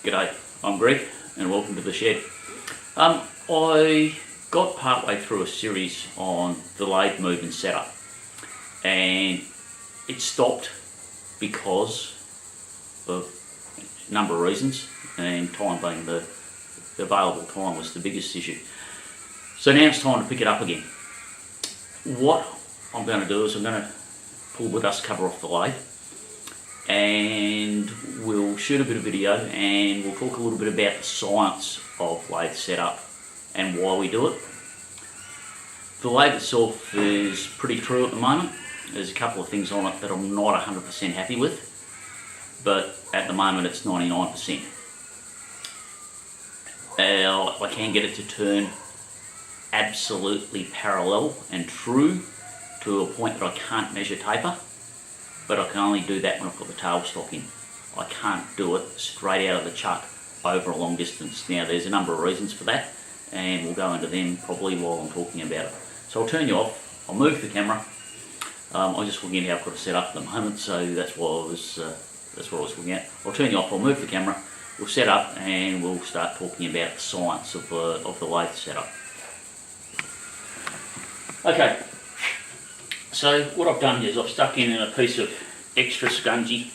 G'day, I'm Greg and welcome to the shed. I got partway through a series on the lathe move and setup and it stopped because of a number of reasons, and time being the available time was the biggest issue. So now it's time to pick it up again. What I'm going to do is I'm going to pull the dust cover off the lathe and we'll shoot a bit of video and we'll talk a little bit about the science of lathe setup and why we do it. The lathe itself is pretty true at the moment. There's a couple of things on it that I'm not 100% happy with, but at the moment it's 99%. I can get it to turn absolutely parallel and true to a point that I can't measure taper, but I can only do that when I've got the tailstock in. I can't do it straight out of the chuck over a long distance. Now there's a number of reasons for that and we'll go into them probably while I'm talking about it. So I'll turn you off, I'll move the camera. I'm just looking at how I've got it set up at the moment, so that's what I was looking at. I'll turn you off, I'll move the camera, we'll set up and we'll start talking about the science of the lathe setup. Okay. So what I've done is I've stuck in a piece of extra scungy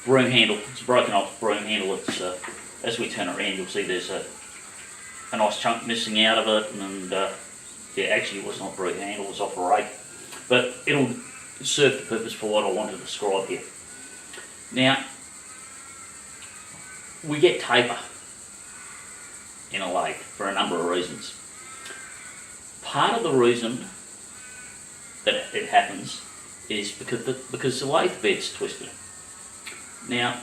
broom handle. It's a broken off broom handle. It's as we turn around you'll see there's a nice chunk missing out of it, and yeah, actually it was not a broom handle, it was off a rake, but it'll serve the purpose for what I want to describe here. Now we get taper in a lathe for a number of reasons. Part of the reason that it happens is because the lathe bed's twisted. Now,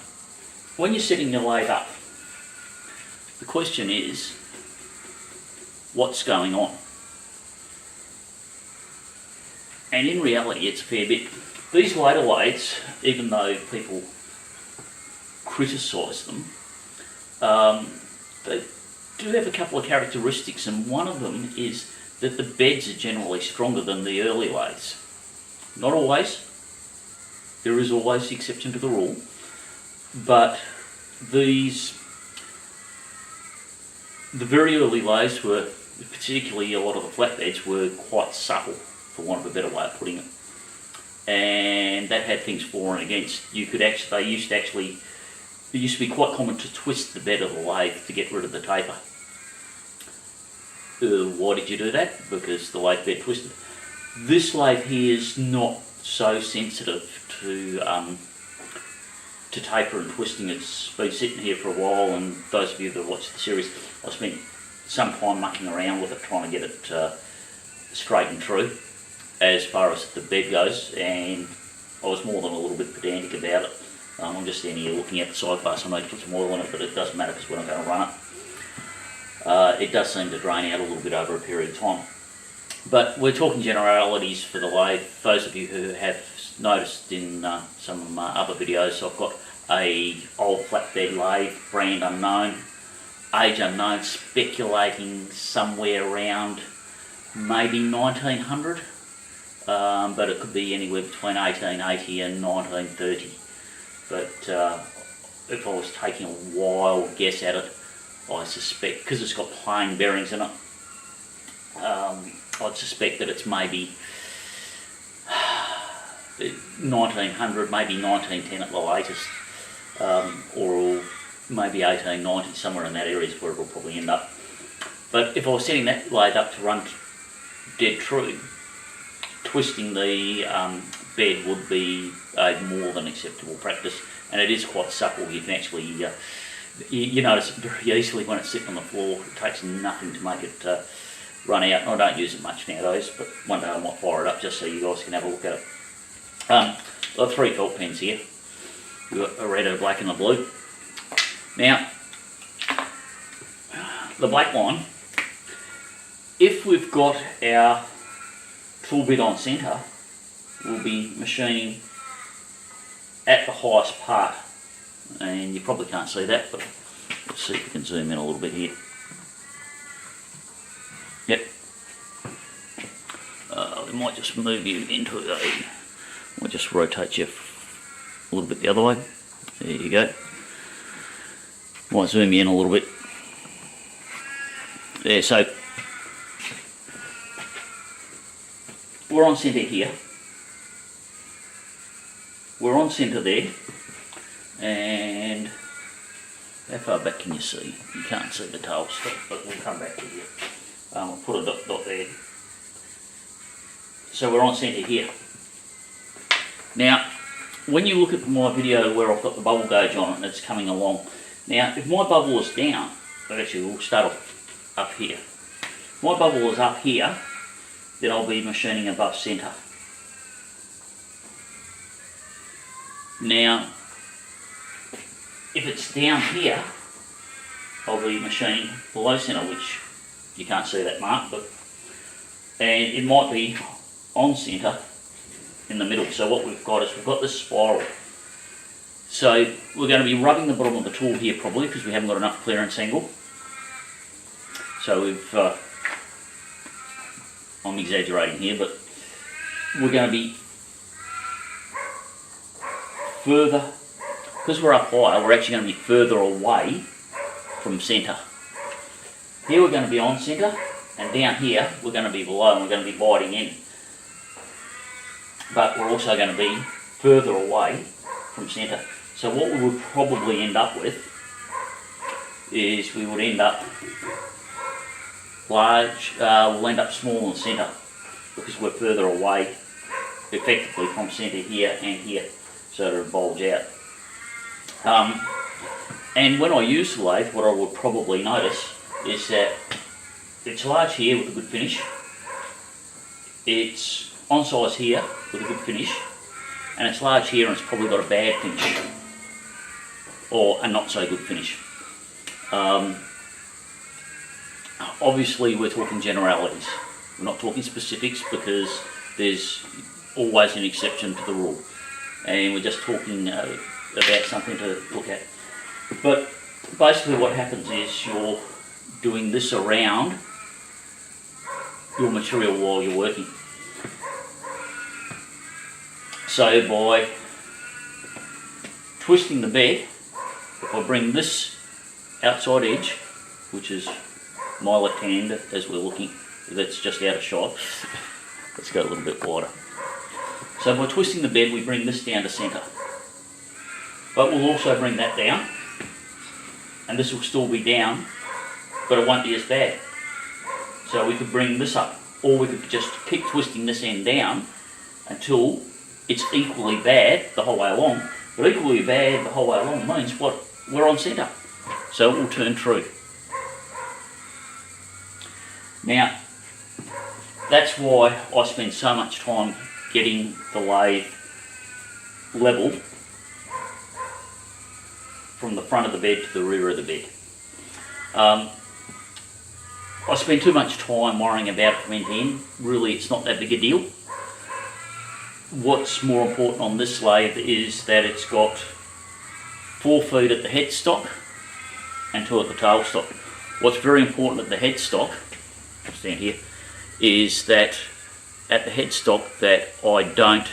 when you're setting your lathe up, the question is, what's going on? And in reality, it's a fair bit. These later lathes, even though people criticise them, they do have a couple of characteristics, and one of them is that the beds are generally stronger than the early lathes. Not always. There is always the exception to the rule. But the very early lathes were, particularly a lot of the flatbeds, were quite supple, for want of a better way of putting it. And that had things for and against. It used to be quite common to twist the bed of the lathe to get rid of the taper. Why did you do that? Because the lathe bed twisted. This lathe here is not so sensitive to taper and twisting. It's been sitting here for a while, and those of you that have watched the series, I spent some time mucking around with it, trying to get it straight and true as far as the bed goes, and I was more than a little bit pedantic about it. I'm just standing here looking at the side glass. I need to put some oil in it, but it doesn't matter because we're not going to run it. It does seem to drain out a little bit over a period of time. But we're talking generalities for the lathe. Those of you who have noticed in some of my other videos, I've got a old flatbed lathe, brand unknown, age unknown, speculating somewhere around maybe 1900, but it could be anywhere between 1880 and 1930. But if I was taking a wild guess at it, I suspect, because it's got plain bearings in it, I'd suspect that it's maybe 1900, maybe 1910 at the latest, or maybe 1890, somewhere in that area is where it'll probably end up. But if I was setting that lathe up to run dead true, twisting the bed would be a more than acceptable practice, and it is quite supple. You can actually you notice it very easily when it's sitting on the floor. It takes nothing to make it run out. I don't use it much nowadays, but one day I might fire it up just so you guys can have a look at it. I've got 3 felt pens here. We've got a red, a black and a blue. Now, the black line, if we've got our tool bit on centre, we'll be machining at the highest part. And you probably can't see that, but let's see if we can zoom in a little bit here. Yep. We might just move you into we'll just rotate you a little bit the other way. There you go. Might zoom you in a little bit. There, so we're on centre here. We're on centre there, and how far back can you see? You can't see the tail stop, but we'll come back to you. I'll put a dot there. So we're on centre here. Now, when you look at my video where I've got the bubble gauge on it and it's coming along, now if my bubble is down, actually we'll start off up here. If my bubble is up here, then I'll be machining above centre. Now, if it's down here, I'll be machining below centre, which you can't see that mark, but and it might be on centre in the middle. So what we've got is we've got this spiral. So we're going to be rubbing the bottom of the tool here probably because we haven't got enough clearance angle. So we've, I'm exaggerating here, but we're going to be further, because we're up higher, we're actually going to be further away from centre. Here we're going to be on centre, and down here we're going to be below and we're going to be biting in. But we're also going to be further away from centre. So what we would probably end up with is we would end up large, we'll end up small in centre because we're further away effectively from centre here and here, so it'll bulge out. And when I use the lathe, what I would probably notice is that it's large here with a good finish, it's on size here with a good finish, and it's large here and it's probably got a bad finish or a not so good finish. Obviously we're talking generalities, we're not talking specifics because there's always an exception to the rule, and we're just talking about something to look at. But basically what happens is you're doing this around your material while you're working. So by twisting the bed, if I bring this outside edge, which is my left hand as we're looking, that's just out of shot, let's go a little bit wider. So by twisting the bed we bring this down to centre, but we'll also bring that down, and this will still be down, but it won't be as bad. So we could bring this up, or we could just keep twisting this end down until it's equally bad the whole way along. But equally bad the whole way along means what? We're on centre, so it will turn true. Now, that's why I spend so much time getting the lathe level from the front of the bed to the rear of the bed. I spend too much time worrying about it from end to end. Really, it's not that big a deal. What's more important on this lathe is that it's got 4 feet at the headstock and 2 at the tailstock. What's very important at the headstock, I'll stand here, is that at the headstock that I don't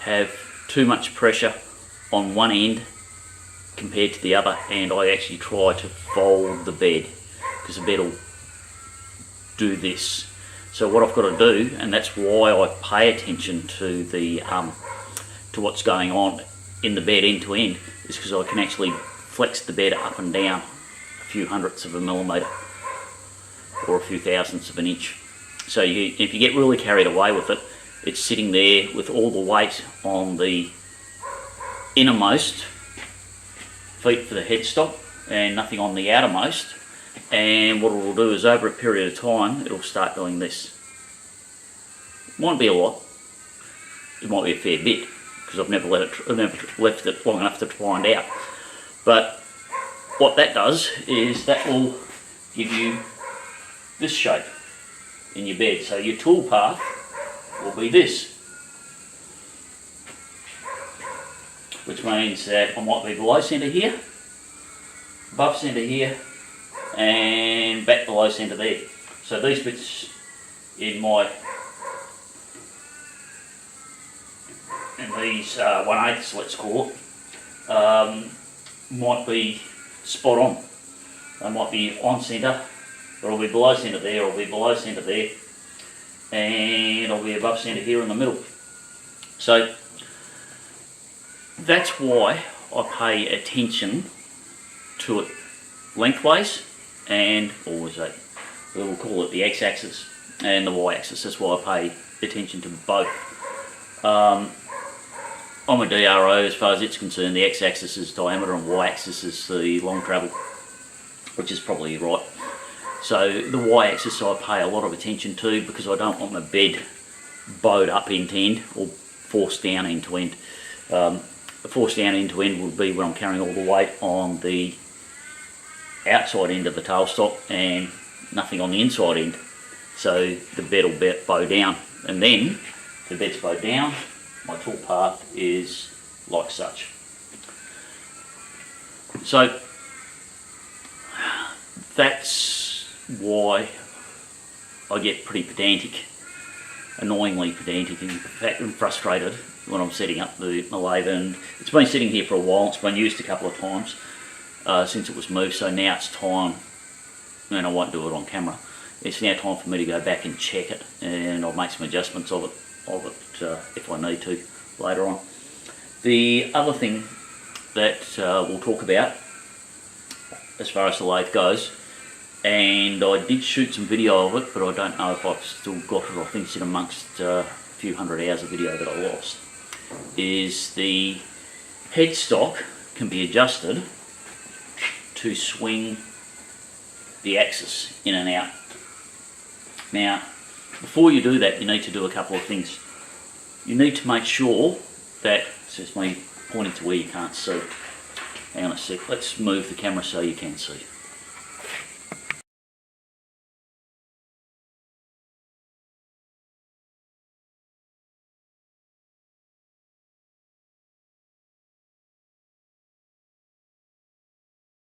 have too much pressure on one end compared to the other, and I actually try to fold the bed because the bed will do this. So what I've got to do, and that's why I pay attention to the to what's going on in the bed end to end, is because I can actually flex the bed up and down a few hundredths of a millimetre or a few thousandths of an inch. So if you get really carried away with it, it's sitting there with all the weight on the innermost feet for the headstock and nothing on the outermost. And what it will do is over a period of time it'll start doing this. It might be a lot, it might be a fair bit because I've never left it long enough to find out. But what that does is that will give you this shape in your bed. So your tool path will be this, which means that I might be below centre here, above centre here, and back below centre there. So these bits in these 1/8, let's call it, might be spot on. They might be on centre, or I'll be below centre there, or I'll be below centre there, and I'll be above centre here in the middle. So that's why I pay attention to it lengthways, and always we'll call it the x-axis and the y-axis. That's why I pay attention to both. On my DRO, as far as it's concerned, the x-axis is diameter and y-axis is the long travel, which is probably right. So the y-axis I pay a lot of attention to, because I don't want my bed bowed up end to end or forced down end to end. Forced down end to end would be when I'm carrying all the weight on the outside end of the tailstock and nothing on the inside end. So the bed will bow down, and then if the bed's bowed down, my tool path is like such. So that's why I get pretty pedantic, annoyingly pedantic and frustrated when I'm setting up my lathe. And it's been sitting here for a while. It's been used a couple of times since it was moved, so now it's time, and I won't do it on camera, it's now time for me to go back and check it, and I'll make some adjustments of it if I need to later on. The other thing that we'll talk about as far as the lathe goes, and I did shoot some video of it, but I don't know if I've still got it. I think it's in amongst a few hundred hours of video that I lost, is the headstock can be adjusted to swing the axis in and out. Now, before you do that, you need to do a couple of things. You need to make sure that, it's just me pointing to where you can't see. Hang on a sec, let's move the camera so you can see.